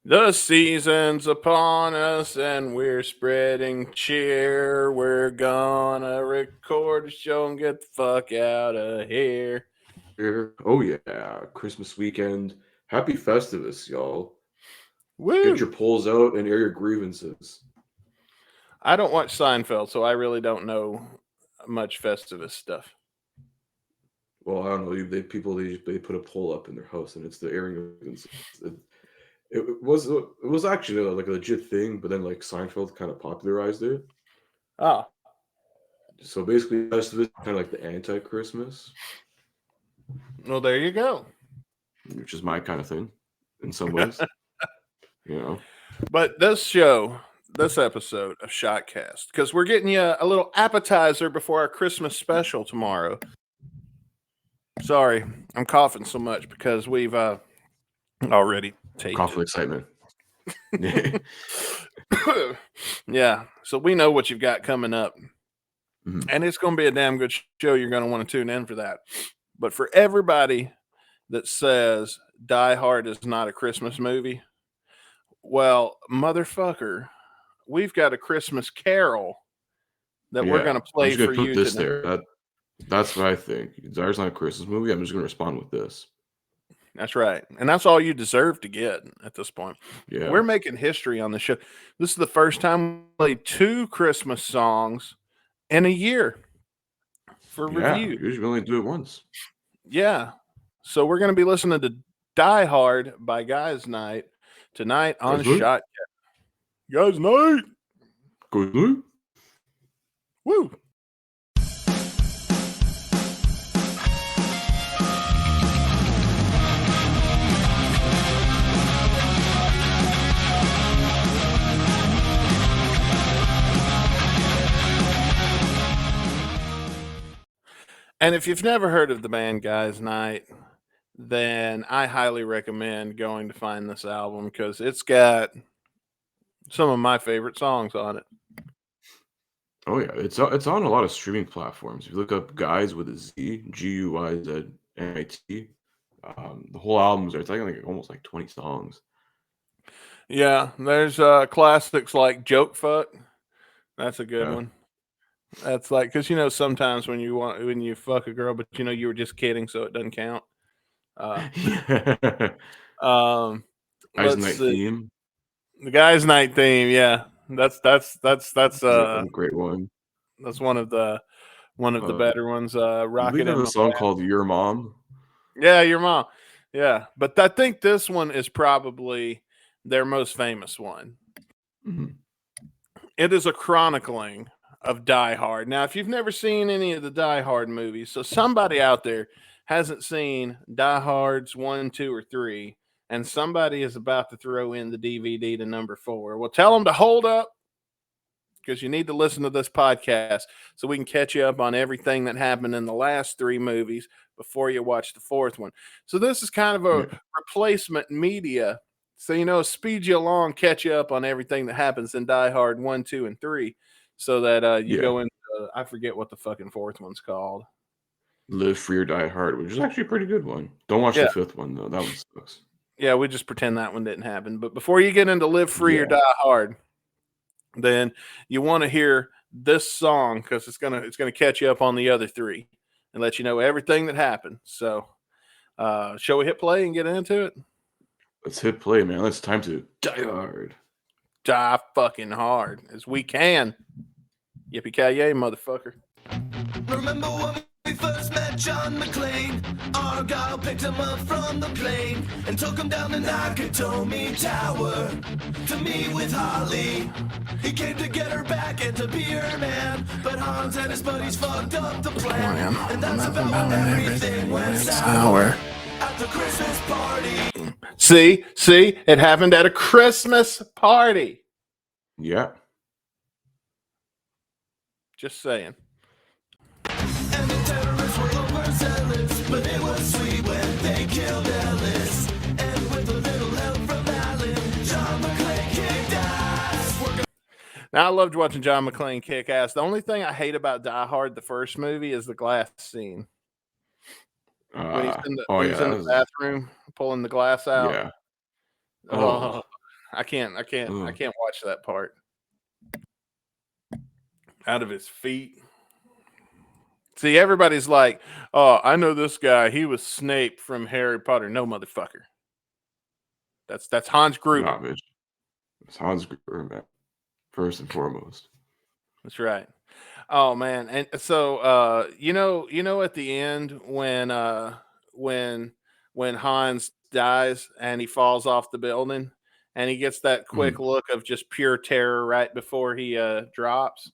The season's upon us and we're spreading cheer. We're gonna record a show and get the fuck out of here. Here. Oh yeah, Christmas weekend. Happy Festivus, y'all. Get Woo! your polls out and air your grievances. I don't watch Seinfeld, so I really don't know much Festivus stuff. Well, I don't know. They put a poll up in their house, and it's the airing of grievances. It was actually like a legit thing, but then like Seinfeld kind of popularized it. Oh, So basically, Festivus is kind of like the anti-Christmas, well, there you go. which is my kind of thing, in some ways. You know. But this episode of Shotcast, because we're getting you a little appetizer before our Christmas special tomorrow. Sorry, I'm coughing so much because we've already taped Cough it. with excitement. Yeah, so we know what you've got coming up, Mhm. and it's going to be a damn good show. You're going to want to tune in for that. But for everybody that says Die Hard is not a Christmas movie, well, motherfucker, we've got a Christmas Carol that we're Yeah, going to I'm play just gonna for put you this tonight. there. That's what I think. Desire's not a Christmas movie. I'm just gonna respond with this. That's right. And that's all you deserve to get at this point. Yeah, We're making history on the show. This is the first time we played two Christmas songs in a year for yeah. review. Usually we only do it once. Yeah. So we're going to be listening to Die Hard by Guys Night tonight on Guys, right? Shot. Guys Night. Guys, right? Woo. And if you've never heard of the band Guys Night, then I highly recommend going to find this album because it's got some of my favorite songs on it. Oh yeah, it's on a lot of streaming platforms. If you look up "Guys" with a Z, GUYZNIT, the whole album's there. It's like almost like 20 songs. Yeah, there's classics like Joke Fuck. That's a good Yeah. one. That's like because sometimes when you fuck a girl, but you were just kidding, so it doesn't count. Uh, um, Guys let's Night see. theme The Guys Night theme. Yeah, is a great one. that's one of the Uh, better ones. I believe Rocket they have in a my song called "Your Mom." Yeah, your mom. Yeah, but I think this one is probably their most famous one. Mhm. It is a chronicling of Die Hard. Now, if you've never seen any of the Die Hard movies, so somebody out there hasn't seen Die Hards 1, 2, or 3, and somebody is about to throw in the DVD to number 4, well, tell them to hold up because you need to listen to this podcast so we can catch you up on everything that happened in the last 3 movies before you watch the 4th one. So this is kind of a Yeah. replacement media. So, speed you along, catch you up on everything that happens in Die Hard 1, 2, and 3 so that you Yeah. go into, I forget what the fucking 4th one's called. Live Free or Die Hard, which is actually a pretty good one. Don't watch Yeah. the fifth one though. That one sucks. Yeah, we just pretend that one didn't happen. But before you get into Live Free or Yeah. Die Hard, then you want to hear this song because it's gonna catch you up on the other 3 and let you know everything that happened. So, shall we hit play and get into it? Let's hit play, man. It's time to die hard. Die fucking hard as we can. Yippee ki yay, motherfucker! Remember when we first met John McClane? Argyle picked him up from the plane and took him down the Nakatomi Tower to meet with Holly. He came to get her back and to be her man, but Hans and his buddies fucked up the plan. And that's about when everything went sour at the Christmas party. See, it happened at a Christmas party. Yeah. Just saying. And the terrorists were overzealous, but it was sweet when they killed Ellis. And with a little help from Alan, John McClane kicked ass. Now, I loved watching John McClane kick ass. The only thing I hate about Die Hard, the first movie, is the glass scene. When he's in the, Oh when yeah, he's in the bathroom pulling the glass out. yeah. Oh, I can't Ugh. watch that part. Out of his feet. See, everybody's like, "Oh, I know this guy. He was Snape from Harry Potter." No, motherfucker. That's Hans Gruber. Nah, bitch. It's Hans Gruber, man. First and foremost. That's right. Oh man, and so you know, at the end when Hans dies and he falls off the building and he gets that quick look of just pure terror right before he drops.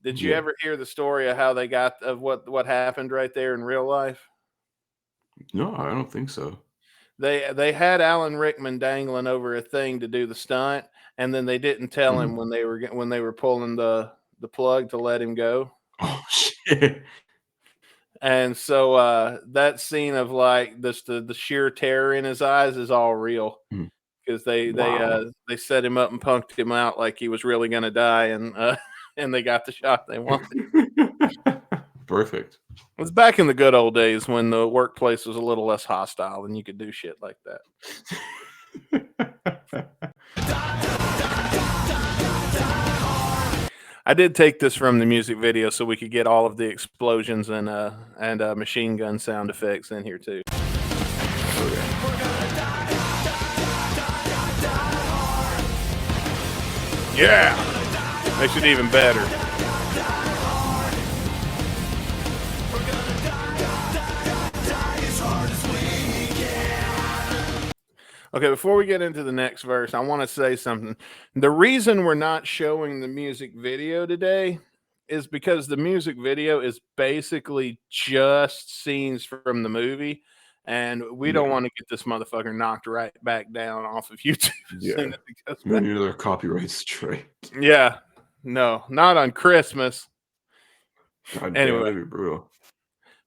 Did you Yeah. ever hear the story of how they got of what happened right there in real life? No, I don't think so. They had Alan Rickman dangling over a thing to do the stunt, and then they didn't tell him when they were pulling the plug to let him go. Oh shit. And so that scene of like this the sheer terror in his eyes is all real because Wow. they set him up and punked him out like he was really gonna die, and and they got the shot they wanted. Perfect. It was back in the good old days when the workplace was a little less hostile and you could do shit like that. I did take this from the music video so we could get all of the explosions and machine gun sound effects in here too. Yeah, makes it even better. Okay, before we get into the next verse, I want to say something. The reason we're not showing the music video today is because the music video is basically just scenes from the movie, and we don't want to get this motherfucker knocked right back down off of YouTube. Yeah. Another copyright strike. Yeah. No, not on Christmas. God Anyway. damn, that'd be brutal.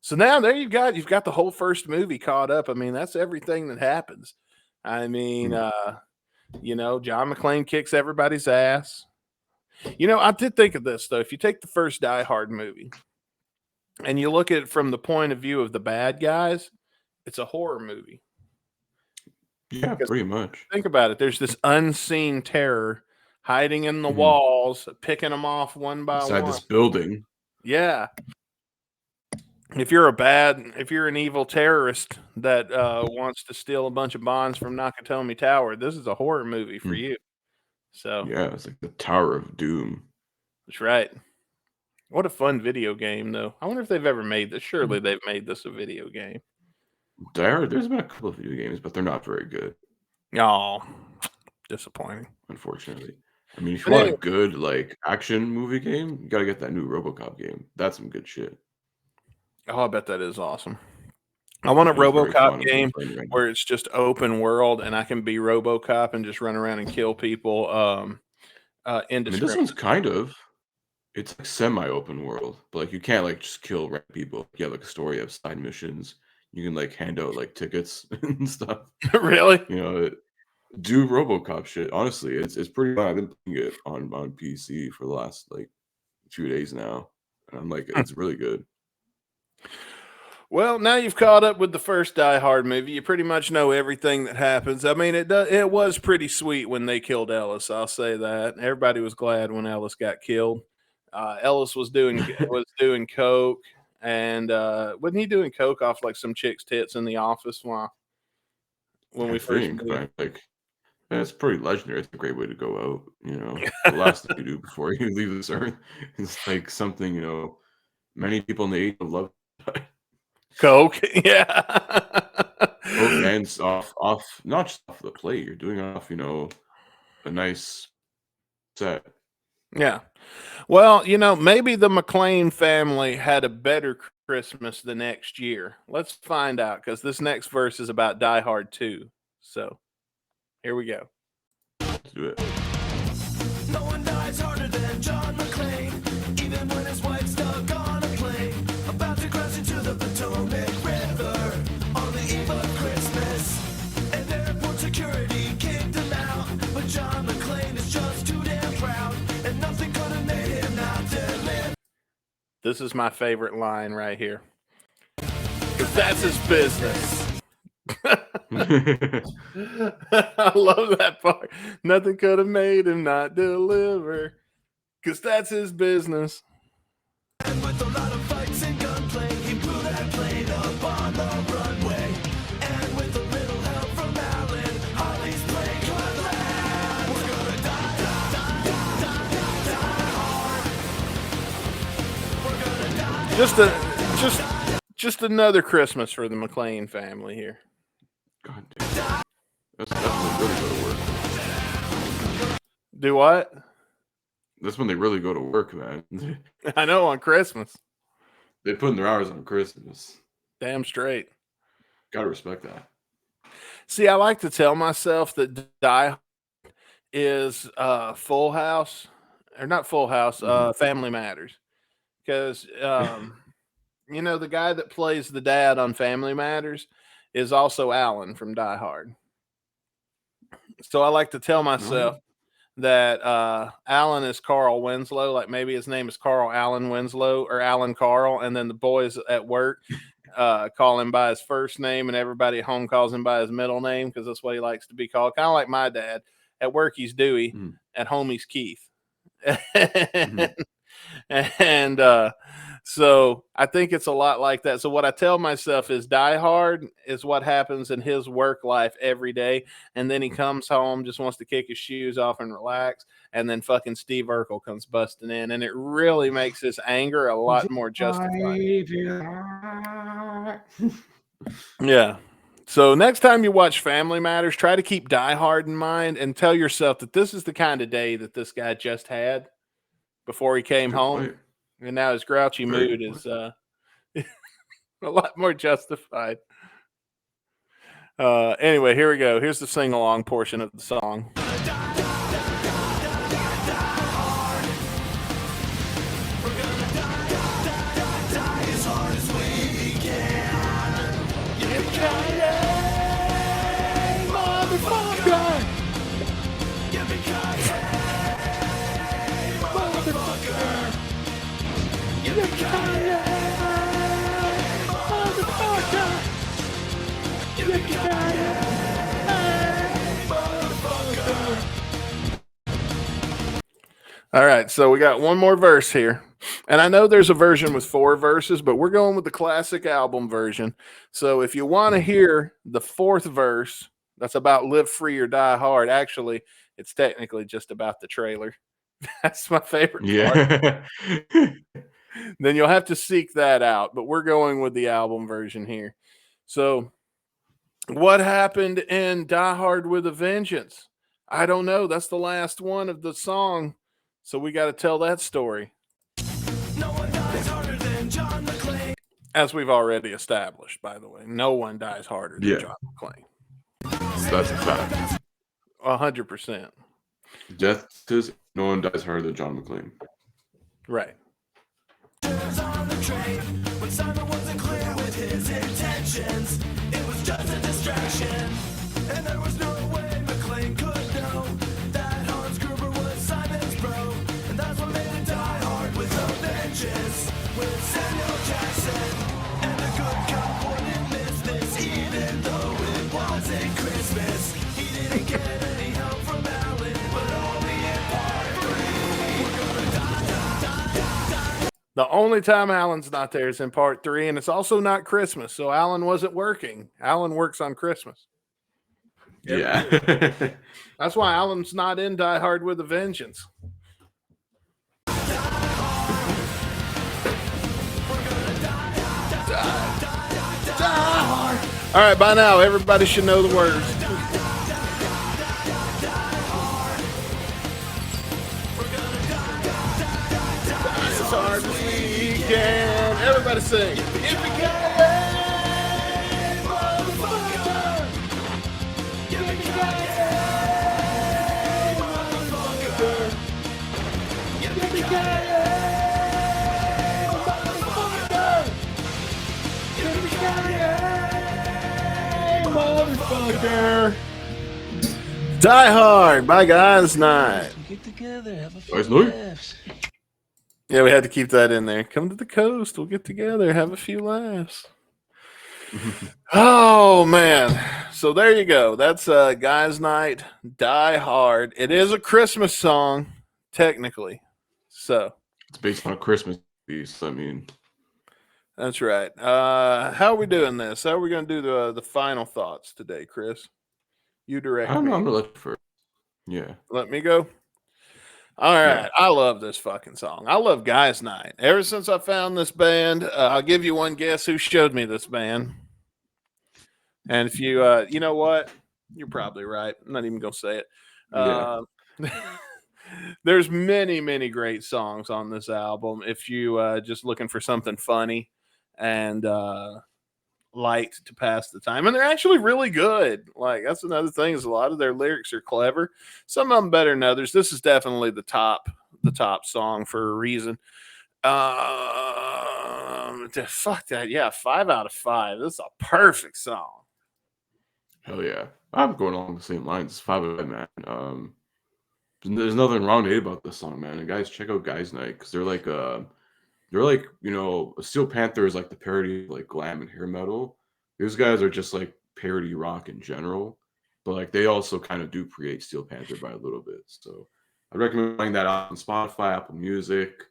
So now there you've got the whole first movie caught up. I mean, that's everything that happens. I mean, you know, John McClane kicks everybody's ass. You know, I did think of this, though. If you take the first Die Hard movie and you look at it from the point of view of the bad guys, it's a horror movie. Yeah, pretty much. Think about it. There's this unseen terror hiding in the walls, picking them off one by one. Inside this building. Yeah. If you're an evil terrorist that wants to steal a bunch of bonds from Nakatomi Tower, this is a horror movie for you. So yeah, it's like the Tower of Doom. That's right. What a fun video game, though. I wonder if they've ever made this. Surely they've made this a video game. There's been a couple of video games, but they're not very good. Oh, disappointing. Unfortunately. I mean, if you want a good like action movie game, you gotta get that new RoboCop game. That's some good shit. Oh, I bet that is awesome. I want a RoboCop game where it's just open world and I can be RoboCop and just run around and kill people. This one's kind of, it's like semi-open world, but like you can't like just kill random people. You have like a story of side missions. You can like hand out like tickets and stuff. Really? You know, do RoboCop shit. Honestly, it's pretty fun. I've been playing it on PC for the last like 2 days now, and I'm like, it's really good. Well, now you've caught up with the first Die Hard movie. You pretty much know everything that happens. I mean, it was pretty sweet when they killed Ellis. I'll say that. Everybody was glad when Ellis got killed. Ellis was doing coke, and wasn't he doing coke off like some chick's tits in the office when we first like it's pretty legendary. It's a great way to go out. You know, the last thing you do before you leave this earth is like something, you know, many people in the age of love. Coke, yeah. Coke ends off, not just off the plate. You're doing off, you know, a nice set. Yeah. Well, you know, maybe the McClane family had a better Christmas the next year. Let's find out, because this next verse is about Die Hard 2. So, here we go. Let's do it. No one dies harder than John McClane, even when his wife's stuck on a plane, about to crash into the Potomac River on the eve of Christmas. And airport security kicked him out, but John McClane is just too damn proud, and nothing could have made him not dead. This is my favorite line right here, because that's his business. I love that part. Nothing could have made him not deliver, because that's his business. And with a lot of fights and gunplay, he blew that plane up on the runway. And with a little help from Alan, Holly's plane could land. We're gonna die hard. We're gonna die. Just another Christmas for the McClane family here. God damn. That's when they really go to work. Do what? That's when they really go to work, man. I know, on Christmas. They put in their hours on Christmas. Damn straight. Gotta respect that. See, I like to tell myself that Die Hard is Full House, or not Full House, Family Matters. Because, you know, the guy that plays the dad on Family Matters is also Alan from Die Hard. So I like to tell myself that Alan is Carl Winslow, like maybe his name is Carl Alan Winslow or Alan Carl, and then the boys at work call him by his first name, and everybody at home calls him by his middle name because that's what he likes to be called. Kind of like my dad. At work, he's Dewey. At home, he's Keith. And so I think it's a lot like that. So what I tell myself is Die Hard is what happens in his work life every day. And then he comes home, just wants to kick his shoes off and relax. And then fucking Steve Urkel comes busting in. And it really makes his anger a lot more justified. Yeah. So next time you watch Family Matters, try to keep Die Hard in mind and tell yourself that this is the kind of day that this guy just had before he came home. And now his grouchy mood is a lot more justified. Anyway, here we go. Here's the sing-along portion of the song. All right, so we got one more verse here. And I know there's a version with 4 verses, but we're going with the classic album version. So if you want to hear the 4th verse, that's about Live Free or Die Hard. Actually, it's technically just about the trailer. That's my favorite part. Then you'll have to seek that out. But we're going with the album version here. So what happened in Die Hard with a Vengeance? I don't know. That's the last one of the song. So we got to tell that story. No one dies harder than John McClane. As we've already established, by the way. No one dies harder than John McClane. That's a fact. 100%. Death is no one dies harder than John McClane. Right. On the train, when Simon wasn't clear with his intentions, it was just a distraction, and there was no way McClane could know that Hans Gruber was Simon's bro, and that's what made him Die Hard with a Vengeance, with Samuel Jackson, and the good cop wouldn't miss this, even though it wasn't Christmas. He didn't get any help from Alan, but only in part 3. We're gonna die. The only time Alan's not there is in part 3, and it's also not Christmas, so Alan wasn't working. Alan works on Christmas. Yeah. That's why Alan's not in Die Hard with a Vengeance. All right, by now, everybody should know the words. As hard as we can. Everybody sing. Motherfucker. Die Hard by Guys Night. Get together, have a Guys few Night? laughs. Yeah, we had to keep that in there. Come to the coast. We'll get together, have a few laughs. Oh man. So there you go. That's Guys Night, Die Hard. It is a Christmas song, technically. So it's based on a Christmas piece. I mean, that's right. How are we doing this? How are we going to do the final thoughts today, Chris? You direct I'm me. gonna let you first. Yeah. Let me go. All right. Yeah. I love this fucking song. I love Guys Night. Ever since I found this band, I'll give you one guess who showed me this band. And if you, you know what? You're probably right. I'm not even going to say it. Yeah. There's many, many great songs on this album. If you just looking for something funny and light to pass the time, and they're actually really good. Like that's another thing is a lot of their lyrics are clever. Some of them better than others. This is definitely the top song for a reason. Fuck that. Yeah, 5 out of 5. This is a perfect song. Hell yeah. I'm going along the same lines as 5 of 5, man. There's nothing wrong to hate about this song, man. And guys, check out Guys Night because they're like you know, Steel Panther is like the parody of like glam and hair metal. These guys are just like parody rock in general, but like they also kind of do create Steel Panther by a little bit. So I recommend finding that out on Spotify, Apple Music.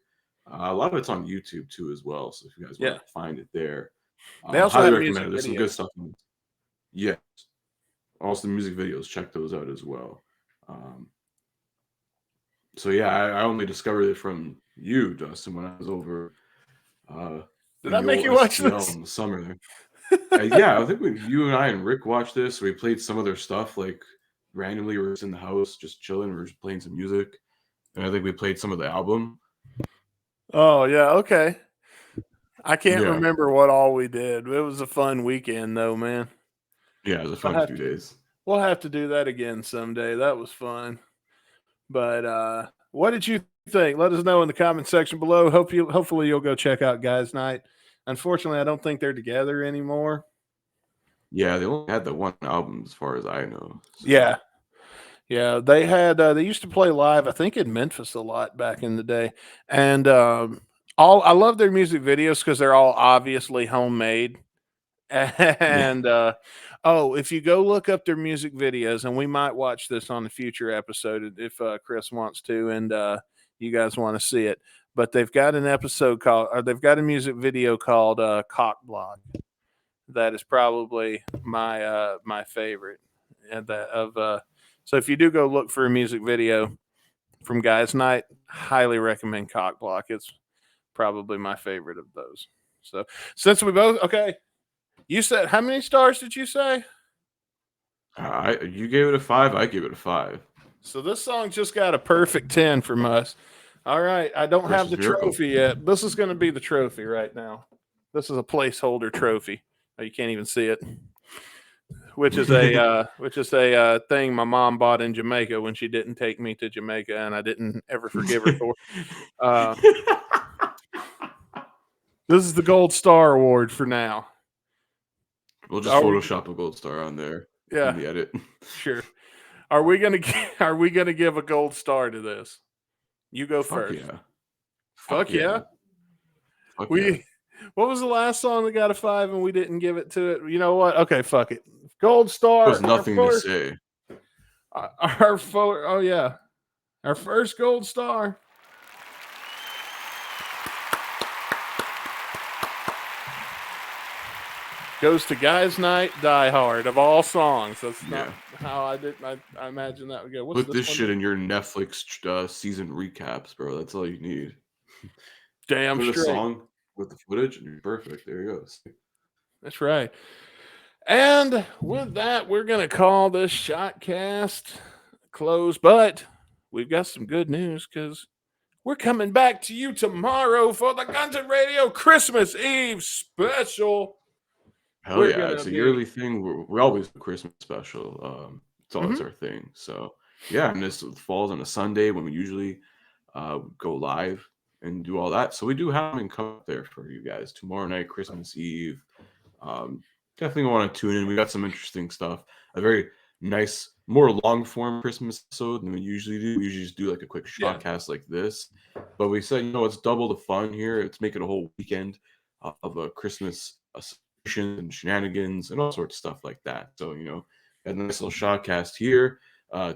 A lot of it's on YouTube too as well. So if you guys want to find it there, they also highly have recommend it. There's some videos. good stuff. Yes. Also the music videos, check those out as well. So yeah, I only discovered it from you, Dustin, when I was over. Did I make you watch this in the summer? Yeah, I think you and I and Rick watched this. We played some of their stuff, like randomly. We were just in the house, just chilling. We were just playing some music, and I think we played some of the album. Oh yeah, okay. I can't remember what all we did. It was a fun weekend, though, man. Yeah, it was a fun 2 days. We'll have to do that again someday. That was fun. But what did you think? Let us know in the comment section below. Hopefully you'll go check out Guys Night. Unfortunately, I don't think they're together anymore. Yeah, they only had the one album as far as I know. So. Yeah, they had they used to play live, I think in Memphis a lot back in the day. And I love their music videos because they're all obviously homemade. And if you go look up their music videos, and we might watch this on a future episode if Chris wants to, and you guys want to see it. But they've got an episode they've got a music video called Cock Block. That is probably my my favorite. So if you do go look for a music video from Guys Night, highly recommend Cock Block. It's probably my favorite of those. So since we both you said how many stars did you say? You gave it a 5. I gave it a 5. So this song just got a perfect 10 from us. All right, I don't have the trophy yet. This is going to be the trophy right now. This is a placeholder trophy. Oh, you can't even see it. Which is a thing my mom bought in Jamaica when she didn't take me to Jamaica, and I didn't ever forgive her for. This is the Gold Star Award for now. We'll just Photoshop a gold star on there. Yeah, in the edit. Sure. Are we gonna give a gold star to this? You go first. Yeah. Fuck yeah. What was the last song that got a 5 and we didn't give it to it? You know what? Okay, fuck it. Gold star. There's nothing to say. Our first gold star. Goes to Guys Night, Die Hard of all songs. That's not how I did. I imagine that would go. Put this shit in your Netflix season recaps, bro. That's all you need. Damn straight. Put a song with the footage, and you're perfect. There you go. That's right. And with that, we're gonna call this Shotcast close. But we've got some good news because we're coming back to you tomorrow for the Guns N' Radio Christmas Eve special. Hell yeah, it's a yearly thing. We always do Christmas special. It's always our thing. So yeah, and this falls on a Sunday when we usually go live and do all that. So we do have them come up there for you guys tomorrow night, Christmas Eve. Definitely want to tune in. We got some interesting stuff. A very nice, more long form Christmas episode than we usually do. We usually just do like a quick shotcast like this. But we said, it's double the fun here. Let's make it a whole weekend of a Christmas missions and shenanigans and all sorts of stuff like that. So, you know, got a nice little Shotcast here.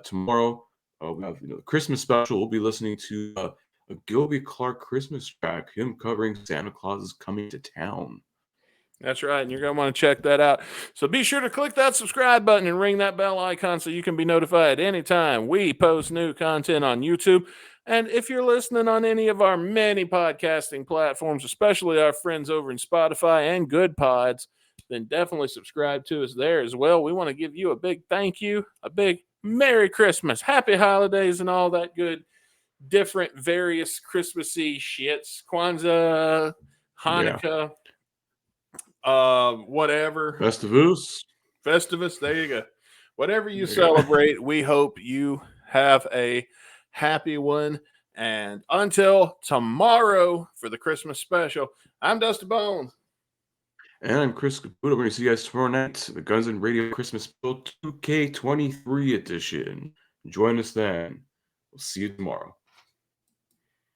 Tomorrow, we have, you know, the Christmas special. We'll be listening to a Gilby Clarke Christmas track, him covering Santa Claus is Coming to Town. That's right, and you're going to want to check that out. So be sure to click that subscribe button and ring that bell icon so you can be notified anytime we post new content on YouTube. And if you're listening on any of our many podcasting platforms, especially our friends over in Spotify and Good Pods, then definitely subscribe to us there as well. We want to give you a big thank you, a big Merry Christmas, Happy Holidays, and all that good, different, various Christmassy shits. Kwanzaa, Hanukkah. Whatever. Festivus, there you go. Whatever you celebrate, we hope you have a happy one. And until tomorrow for the Christmas special, I'm Dustin Bonez. And I'm Chris Caputo. We're going to see you guys tomorrow night, the Guns and Radio Christmas Special 2K23 edition. Join us then. We'll see you tomorrow.